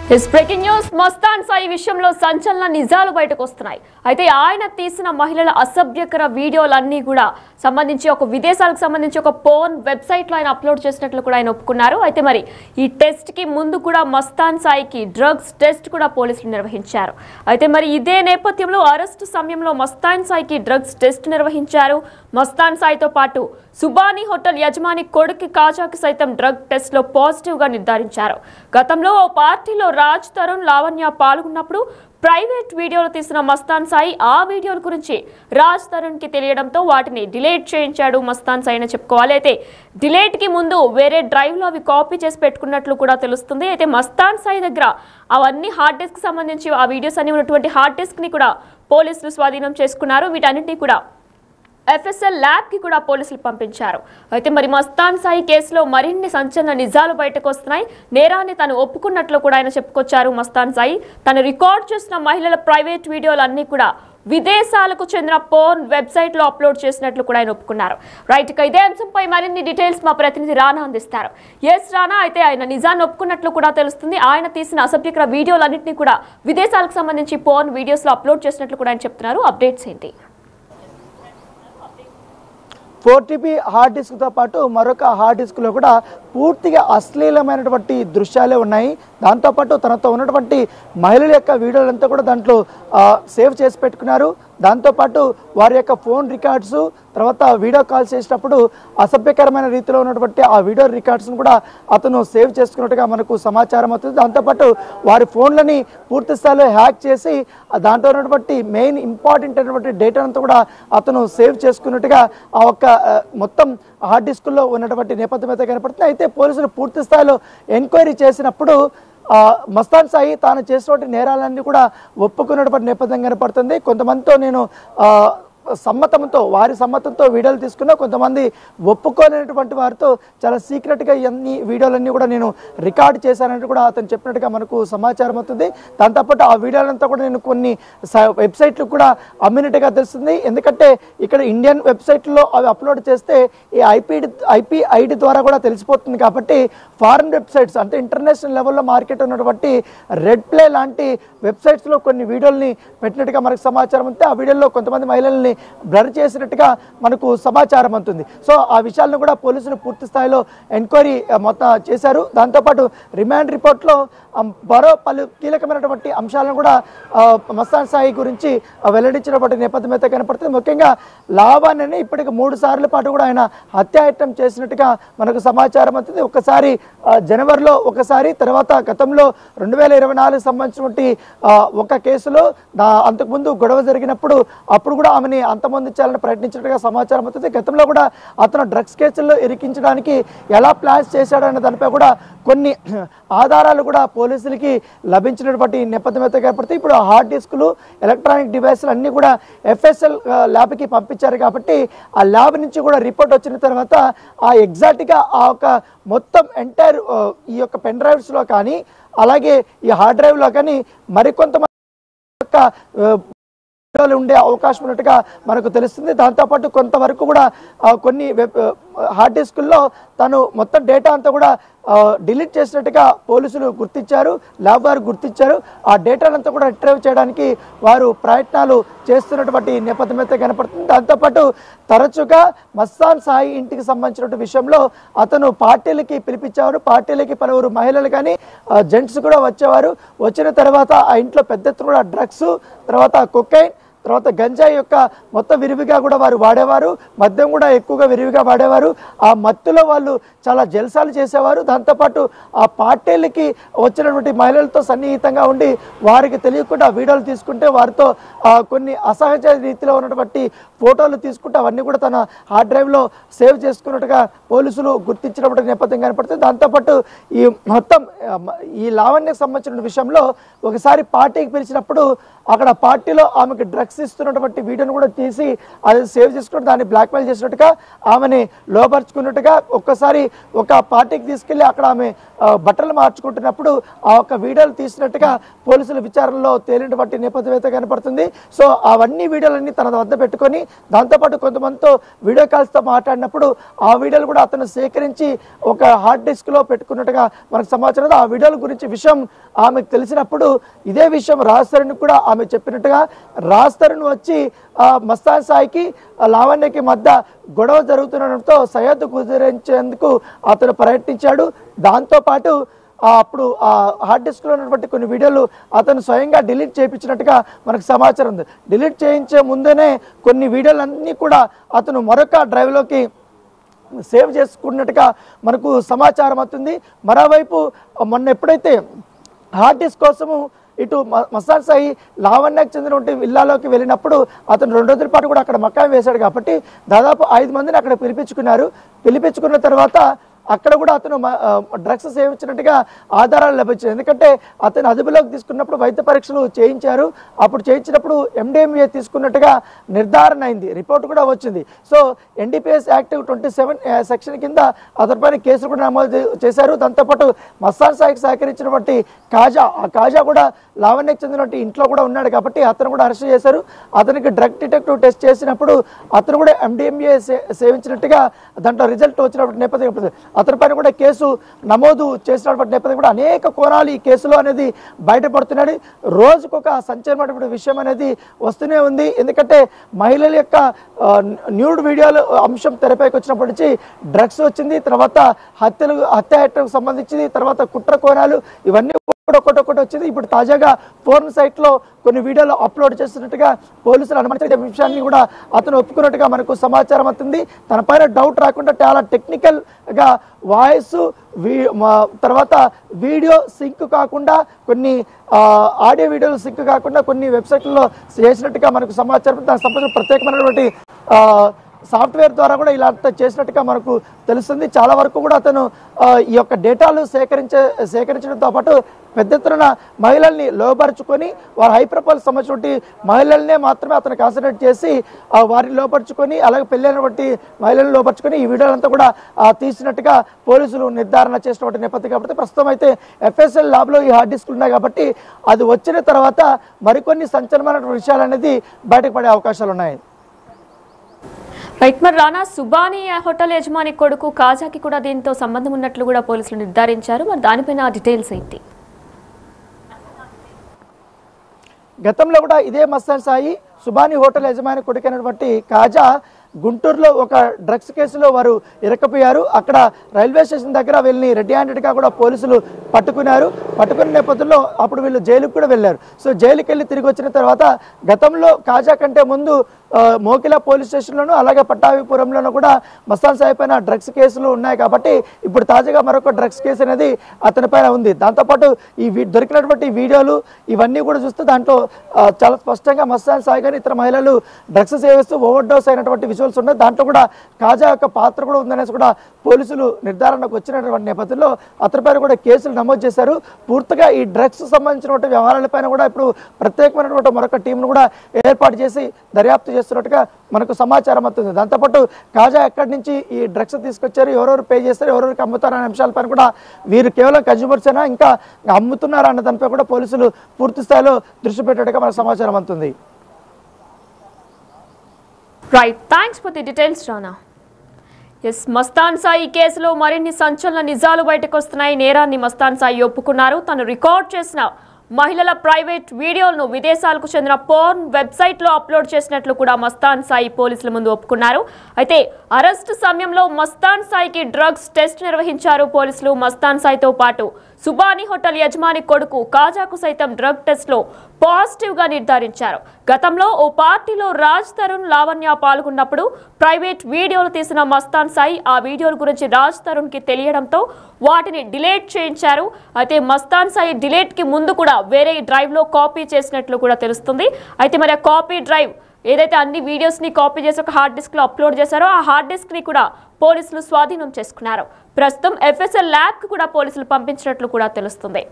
His breaking news Mastan Sai విషయంలో సంచలన నిజాలు బయటకు వస్తున్నాయి. అయితే ఆయన తీసిన మహిళల అసభ్యకర వీడియోలన్నీ కూడా సంబంధించి ఒక విదేశాలకు సంబంధించి ఒక పోర్న్ వెబ్సైట్ లో ఆయన అప్లోడ్ చేసినట్లు కూడా ఆయన ఒప్పుకున్నారు. అయితే మరి ఈ టెస్ట్ కి ముందు కూడా మస్తాన్ సాయికి డ్రగ్స్ టెస్ట్ కూడా పోలీసులు నిర్వహించారు. అయితే మరి ఇదే నేపథ్యంలో అరెస్ట్ సమయంలో మస్తాన్ సాయికి డ్రగ్స్ టెస్ట్ నిర్వహించారు. మస్తాన్ సాయితో పాటు సుబానీ హోటల్ యజమాని కొడుకు కాజాకి సైతం డ్రగ్ టెస్ట్ లో పాజిటివ్ గా నిర్ధారించారు. గతంలో ఓ పార్టీలో రాజ్ తరుణ్ లావణ్య పాల్గొన్నప్పుడు ప్రైవేట్ వీడియోలు తీసిన మస్తాన్ సాయి ఆ వీడియోల గురించి రాజ్ తరుణ్ కి తెలియడంతో వాటిని డిలీట్ చేయించాడు మస్తాన్ సాయి అని చెప్పుకోవాలి. అయితే డిలీట్ కి ముందు వేరే డ్రైవ్ లో అవి కాపీ చేసి పెట్టుకున్నట్లు కూడా తెలుస్తుంది. అయితే మస్తాన్ సాయి దగ్గర అవన్నీ హార్డ్ డిస్క్ సంబంధించి ఆ వీడియోస్ అన్ని ఉన్నటువంటి హార్డ్ డిస్క్ ని కూడా పోలీసులు స్వాధీనం చేసుకున్నారు. వీటన్నిటిని కూడా FSL ల్యాబ్ కి కూడా పోలీసులు పంపించారు. అయితే మరి మస్తాన్ సాయి కేసులో మరిన్ని సంచలన నిజాలు బయటకు వస్తున్నాయి. నేరాన్ని తను ఒప్పుకున్నట్లు కూడా ఆయన చెప్పుకొచ్చారు. మస్తాన్ సాయి తను రికార్డ్ చేసిన మహిళల ప్రైవేట్ వీడియోలన్నీ కూడా విదేశాలకు చెందిన పోర్న్ వెబ్సైట్ లో అప్లోడ్ చేసినట్లు కూడా ఆయన ఒప్పుకున్నారు. రైట్ ఇదే అంశంపై మరిన్ని డీటెయిల్స్ మా ప్రతినిధి రానా అందిస్తారు. రానా, అయితే ఆయన నిజాన్ని ఒప్పుకున్నట్లు కూడా తెలుస్తుంది. ఆయన తీసిన అసభ్యకర వీడియోలన్నింటినీ కూడా విదేశాలకు సంబంధించి పోర్న్ వీడియోస్ లో అప్లోడ్ చేసినట్లు కూడా ఆయన చెప్తున్నారు. అప్డేట్స్ ఏంటి? 4TB హార్డ్ డిస్క్తో పాటు మరొక హార్డ్ డిస్క్లో కూడా పూర్తిగా అశ్లీలమైనటువంటి దృశ్యాలే ఉన్నాయి. దాంతోపాటు తనతో ఉన్నటువంటి మహిళల యొక్క వీడియోలంతా కూడా దాంట్లో సేవ్ చేసి పెట్టుకున్నారు. దాంతోపాటు వారి యొక్క ఫోన్ రికార్డ్స్, తర్వాత వీడియో కాల్స్ చేసినప్పుడు అసభ్యకరమైన రీతిలో ఉన్నటువంటి ఆ వీడియో రికార్డ్స్ను కూడా అతను సేవ్ చేసుకున్నట్టుగా మనకు సమాచారం అవుతుంది. దాంతోపాటు వారి ఫోన్లని పూర్తి స్థాయిలో హ్యాక్ చేసి దాంట్లో ఉన్నటువంటి మెయిన్ ఇంపార్టెంట్ అయినటువంటి డేటా అంతా కూడా అతను సేవ్ చేసుకున్నట్టుగా ఆ ఒక్క మొత్తం హార్డ్ డిస్కుల్లో ఉన్నటువంటి నేపథ్యం అయితే కనపడుతుంది. అయితే పోలీసులు పూర్తి స్థాయిలో ఎంక్వైరీ చేసినప్పుడు మస్తాన్ సాయి తాను చేసినటువంటి నేరాలన్నీ కూడా ఒప్పుకున్నటువంటి నేపథ్యం కనపడుతుంది. కొంతమందితో నేను వారి సమ్మతంతో వీడియోలు తీసుకున్నా, కొంతమంది ఒప్పుకోలేనటువంటి వారితో చాలా సీక్రెట్గా ఇవన్నీ వీడియోలన్నీ కూడా నేను రికార్డ్ చేశానంటూ కూడా అతను చెప్పినట్టుగా మనకు సమాచారం అవుతుంది. దాంతోపాటు ఆ వీడియోలంతా కూడా నేను కొన్ని వెబ్సైట్లు కూడా అమ్మినట్టుగా తెలుస్తుంది. ఎందుకంటే ఇక్కడ ఇండియన్ వెబ్సైట్లో అవి అప్లోడ్ చేస్తే ఈ ఐపీ ఐడి ద్వారా కూడా తెలిసిపోతుంది. కాబట్టి ఫారిన్ వెబ్సైట్స్ అంటే ఇంటర్నేషనల్ లెవెల్లో మార్కెట్ ఉన్నటువంటి రెడ్ ప్లే లాంటి వెబ్సైట్స్లో కొన్ని వీడియోల్ని పెట్టినట్టుగా మనకు సమాచారం ఉంది. ఆ వీడియోలో కొంతమంది మహిళల్ని బ్లర్ చేసినట్టుగా మనకు సమాచారం అవుతుంది. సో ఆ విషయాలను కూడా పోలీసులు పూర్తి స్థాయిలో ఎంక్వైరీ మొత్తం చేశారు. దాంతోపాటు రిమాండ్ రిపోర్ట్లో మరో పలు కీలకమైనటువంటి అంశాలను కూడా మస్తాన్ సాయి గురించి వెల్లడించినటువంటి నేపథ్యం అయితే కనపడుతుంది. ముఖ్యంగా లావాణ్యని ఇప్పటికి 3 సార్ల పాటు కూడా ఆయన హత్యాయత్నం చేసినట్టుగా మనకు సమాచారం అవుతుంది. ఒకసారి జనవరిలో, ఒకసారి తర్వాత గతంలో 2024 సంబంధించినటువంటి ఒక కేసులో అంతకుముందు గొడవ జరిగినప్పుడు అప్పుడు కూడా ఆమెని అంతమొందించాలని ప్రయత్నించినట్టుగా సమాచారం అవుతుంది. గతంలో కూడా అతను డ్రగ్స్ కేసుల్లో ఇరికించడానికి ఎలా ప్లాన్స్ చేశాడన్న దానిపై కూడా కొన్ని ఆధారాలు కూడా పోలీసులకి లభించినటువంటి నేపథ్యం అయితే కనపడుతుంది. ఇప్పుడు హార్డ్ డిస్కులు, ఎలక్ట్రానిక్ డివైస్లు అన్నీ కూడా FSL ల్యాబ్కి పంపించారు. కాబట్టి ఆ ల్యాబ్ నుంచి కూడా రిపోర్ట్ వచ్చిన తర్వాత ఆ ఎగ్జాక్ట్గా ఆ ఒక మొత్తం ఎంటైర్ ఈ యొక్క పెన్ డ్రైవ్స్లో కానీ అలాగే ఈ హార్డ్ డ్రైవ్లో కానీ మరికొంతమంది ఉండే అవకాశం ఉన్నట్టుగా మనకు తెలుస్తుంది. దాంతోపాటు కొంతవరకు కూడా కొన్ని హార్డ్ డిస్కుల్లో తను మొత్తం డేటా అంతా కూడా డిలీట్ చేసినట్టుగా పోలీసులు గుర్తించారు, ల్యాబ్ వారు గుర్తించారు. ఆ డేటానంతా కూడా రిట్రైవ్ చేయడానికి వారు ప్రయత్నాలు చేస్తున్నటువంటి నేపథ్యం అయితే కనపడుతుంది. దాంతోపాటు తరచుగా మస్తాన్ సాయి ఇంటికి సంబంధించిన విషయంలో అతను పార్టీలకి పిలిపించేవారు. పార్టీలకి పలువురు మహిళలు కానీ జెంట్స్ కూడా వచ్చేవారు. వచ్చిన తర్వాత ఆ ఇంట్లో పెద్ద ఎత్తున కూడా డ్రగ్స్, తర్వాత కొకైన్, తర్వాత గంజాయి యొక్క మొత్తం విరివిగా కూడా వారు వాడేవారు. మద్యం కూడా ఎక్కువగా విరివిగా వాడేవారు. ఆ మత్తులో వాళ్ళు చాలా జల్సాలు చేసేవారు. దాంతోపాటు ఆ పార్టీలకి వచ్చినటువంటి మహిళలతో సన్నిహితంగా ఉండి వారికి తెలియకుండా వీడియోలు తీసుకుంటే వారితో కొన్ని అసహజ రీతిలో ఉన్నటువంటి ఫోటోలు తీసుకుంటే అవన్నీ కూడా తన హార్డ్ డ్రైవ్లో సేవ్ చేసుకున్నట్టుగా పోలీసులు గుర్తించినటువంటి నేపథ్యం కనపడుతుంది. దాంతోపాటు ఈ మొత్తం ఈ లావణ్యకు సంబంధించిన విషయంలో ఒకసారి పార్టీకి పిలిచినప్పుడు అక్కడ పార్టీలో ఆమెకు డ్రగ్స్ ఇస్తున్నటువంటి వీడియోను కూడా తీసి అది సేవ్ చేసుకుంటూ దాన్ని బ్లాక్మెయిల్ చేసినట్టుగా ఆమెని లోపరుచుకున్నట్టుగా ఒక్కసారి ఒక పార్టీకి తీసుకెళ్లి అక్కడ ఆమె బట్టలు మార్చుకుంటున్నప్పుడు ఆ ఒక్క వీడియోలు తీసినట్టుగా పోలీసుల విచారణలో తేలినటువంటి నేపథ్యం అయితే కనపడుతుంది. సో అవన్నీ వీడియోలన్నీ తన వద్ద పెట్టుకొని దాంతోపాటు కొంతమందితో వీడియో కాల్స్తో మాట్లాడినప్పుడు ఆ వీడియోలు కూడా అతను సేకరించి ఒక హార్డ్ డిస్క్లో పెట్టుకున్నట్టుగా మనకు సమాచారం. ఆ వీడియోల గురించి విషయం ఆమెకు తెలిసినప్పుడు ఇదే విషయం రాజ్ తరుణ్ కూడా ఆమె చెప్పినట్టుగా రాజ్ తరుణ్ వచ్చి మస్తాన్ సాయికి లావణ్యకి మధ్య గొడవ జరుగుతుండడంతో సయ్యద్ కుదిరించేందుకు అతను ప్రయత్నించాడు. దాంతోపాటు అప్పుడు ఆ హార్డ్ డిస్క్లో ఉన్నటువంటి కొన్ని వీడియోలు అతను స్వయంగా డిలీట్ చేయించినట్టుగా మనకు సమాచారం ఉంది. డిలీట్ చేయించే ముందునే కొన్ని వీడియోలన్నీ కూడా అతను మరొక డ్రైవ్లోకి సేవ్ చేసుకున్నట్టుగా మనకు సమాచారం అవుతుంది. మరోవైపు మొన్న ఎప్పుడైతే హార్డ్ డిస్క్ కోసము ఇటు మస్తాన్ సాయి లావణ్యకు చెందినటువంటి విల్లాలోకి వెళ్ళినప్పుడు అతను 2 రోజుల పాటు కూడా అక్కడ మకాం వేశాడు కాబట్టి దాదాపు 5 మందిని అక్కడ పిలిపించుకున్న తర్వాత అక్కడ కూడా అతను డ్రగ్స్ సేవించినట్టుగా ఆధారాలు లభించాయి. ఎందుకంటే అతను అదుపులోకి తీసుకున్నప్పుడు వైద్య పరీక్షలు చేయించారు. అప్పుడు చేయించినప్పుడు MDMA తీసుకున్నట్టుగా నిర్ధారణ అయింది, రిపోర్ట్ కూడా వచ్చింది. సో NDPS యాక్ట్ 27 సెక్షన్ కింద అతనిపైన కేసులు కూడా నమోదు చేశారు. దాంతోపాటు మస్తాన్ సాయికి సహకరించినటువంటి కాజా కూడా లావణ్యకు చెందినటువంటి ఇంట్లో కూడా ఉన్నాడు కాబట్టి అతను కూడా అరెస్ట్ చేశారు. అతనికి డ్రగ్ డిటెక్టివ్ టెస్ట్ చేసినప్పుడు అతను కూడా MDMA సేవించినట్టుగా దాంట్లో రిజల్ట్ వచ్చినటువంటి నేపథ్యం అతనిపైన కూడా కేసు నమోదు చేసినటువంటి నేపథ్యం కూడా అనేక కోణాలు ఈ కేసులో అనేది బయటపడుతున్నాడు. రోజుకొక సంచలనమైన విషయం అనేది వస్తూనే ఉంది. ఎందుకంటే మహిళల యొక్క న్యూడ్ వీడియోలు అంశం తెరపైకి వచ్చినప్పటి నుంచి డ్రగ్స్ వచ్చింది, తర్వాత హత్యకు సంబంధించింది, తర్వాత కుట్ర కోణాలు ఇవన్నీ ఒకటి వచ్చింది. ఇప్పుడు తాజాగా ఫోర్న్ సైట్లో కొన్ని వీడియోలు అప్లోడ్ చేస్తున్నట్టుగా పోలీసులు అనుమానించిన విషయాన్ని కూడా అతను ఒప్పుకున్నట్టుగా మనకు సమాచారం అవుతుంది. తన పైన డౌట్ రాకుండా చాలా టెక్నికల్గా వాయిస్ తర్వాత వీడియో సింక్ కాకుండా కొన్ని ఆడియో వీడియోలు సింక్ కాకుండా కొన్ని వెబ్సైట్లలో చేసినట్టుగా మనకు సమాచారం. దానికి సంబంధించిన ప్రత్యేకమైనటువంటి సాఫ్ట్వేర్ ద్వారా కూడా ఇలా చేసినట్టుగా మనకు తెలుస్తుంది. చాలా వరకు కూడా అతను ఈ యొక్క డేటాలు సేకరించడంతో పాటు పెద్ద ఎత్తున మహిళల్ని లోపరుచుకొని వారి హై ప్రొఫైల్ సంబంధించినటువంటి మహిళలనే మాత్రమే అతను కాన్సన్ట్రేట్ చేసి వారిని లోపరుచుకొని అలాగే పెళ్ళైనటువంటి మహిళలను లోపరుచుకొని ఈ వీడియోలంతా కూడా తీసినట్టుగా పోలీసులు నిర్ధారణ చేసినటువంటి నేపథ్యం కాబట్టి ప్రస్తుతం అయితే FSL ల్యాబ్లో ఈ హార్డ్ డిస్క్లు ఉన్నాయి కాబట్టి అది వచ్చిన తర్వాత మరికొన్ని సంచలనమైన విషయాలు అనేది బయటకు పడే అవకాశాలు ఉన్నాయి. రైట్, మరి రానా సుబానీ హోటల్ యజమాని కొడుకు కాజాకి కూడా దీంతో సంబంధం ఉన్నట్లు కూడా పోలీసులు నిర్ధారించారు. మరి దానిపైన డీటెయిల్స్ ఏంటి? గతంలో కూడా ఇదే మస్తాన్ సాయి సుబానీ హోటల్ యజమాని కొడుకైనటువంటి కాజా గుంటూరులో ఒక డ్రగ్స్ కేసులో వారు ఇరకపోయారు. అక్కడ రైల్వే స్టేషన్ దగ్గర వీళ్ళని రెడ్ హ్యాండెడ్గా కూడా పోలీసులు పట్టుకున్న నేపథ్యంలో అప్పుడు వీళ్ళు జైలుకు కూడా వెళ్ళారు. సో జైలుకి వెళ్ళి తిరిగి వచ్చిన తర్వాత గతంలో కాజా కంటే ముందు మోకిలా పోలీస్ స్టేషన్లోనూ అలాగే పట్టాభిపురంలోనూ కూడా మస్తాన్ సాయి పైన డ్రగ్స్ కేసులు ఉన్నాయి కాబట్టి ఇప్పుడు తాజాగా మరొక డ్రగ్స్ కేసు అనేది అతని పైన ఉంది. దాంతోపాటు ఈ దొరికినటువంటి వీడియోలు ఇవన్నీ కూడా చూస్తే దాంట్లో చాలా స్పష్టంగా మస్తాన్ సాయి కానీ ఇతర మహిళలు డ్రగ్స్ సేవిస్తూ ఓవర్ డోస్ అయినటువంటి విజువల్స్ ఉన్నాయి. దాంట్లో కూడా కాజా యొక్క పాత్ర కూడా ఉందనేసి కూడా పోలీసులు నిర్ధారణకు వచ్చినటువంటి నేపథ్యంలో అతనిపైన కూడా కేసులు నమోదు చేశారు. పూర్తిగా ఈ డ్రగ్స్ సంబంధించినటువంటి వ్యవహారాలపైన కూడా ఇప్పుడు ప్రత్యేకమైనటువంటి మరొక టీంను కూడా ఏర్పాటు చేసి దర్యాప్తు చేస్తున్నట్టుగా మనకు సమాచారం అవుతుంది. దాంతోపాటు కాజా ఎక్కడి నుంచి ఈ డ్రగ్స్ తీసుకొచ్చారు, ఎవరెవరు పే చేస్తారు, ఎవరెవరికి అమ్ముతారు అనే అంశాలపైన కూడా వీరు కేవలం కన్జ్యూమర్స్ అయినా ఇంకా అమ్ముతున్నారా అన్న దానిపై కూడా పోలీసులు పూర్తి స్థాయిలో దృష్టి పెట్టేట్టుగా మనకు సమాచారం అవుతుంది. Right, thanks for the details రానా. మస్తాన్ సాయి కేసులో మరిన్ని సంచలన నిజాలు బయటకు వస్తున్నాయి. నేరాన్ని మస్తాన్ సాయి ఒప్పుకున్నారు. తను రికార్డ్ చేసిన మహిళల ప్రైవేట్ వీడియోలను విదేశాలకు చెందిన పోర్న్ వెబ్సైట్లో అప్లోడ్ చేసినట్లు కూడా మస్తాన్ సాయి పోలీసుల ముందు ఒప్పుకున్నారు. అయితే అరెస్ట్ సమయంలో మస్తాన్ సాయికి డ్రగ్స్ టెస్ట్ నిర్వహించారు పోలీసులు. మస్తాన్ సాయితో పాటు సుబానీ హోటల్ యజమాని కొడుకు కాజాకు సైతం డ్రగ్ టెస్ట్లో పాజిటివ్గా నిర్ధారించారు. గతంలో ఓ పార్టీలో రాజ్ తరుణ్, లావణ్య పాల్గొన్నప్పుడు ప్రైవేట్ వీడియోలు తీసిన మస్తాన్ సాయి ఆ వీడియోల గురించి రాజ్ తరుణ్కి తెలియడంతో వాటిని డిలీట్ చేయించారు. అయితే మస్తాన్ సాయి డిలీట్కి ముందు కూడా వేరే డ్రైవ్లో కాపీ చేసినట్లు కూడా తెలుస్తుంది. అయితే మరి ఆ కాపీ డ్రైవ్ ఏదైతే అన్ని వీడియోస్ని కాపీ చేసి ఒక హార్డ్ డిస్క్లో అప్లోడ్ చేశారో ఆ హార్డ్ డిస్క్ని కూడా పోలీసులు స్వాధీనం చేసుకున్నారు. ప్రస్తుతం FSL ల్యాబ్కి కూడా పోలీసులు పంపించినట్లు కూడా తెలుస్తుంది.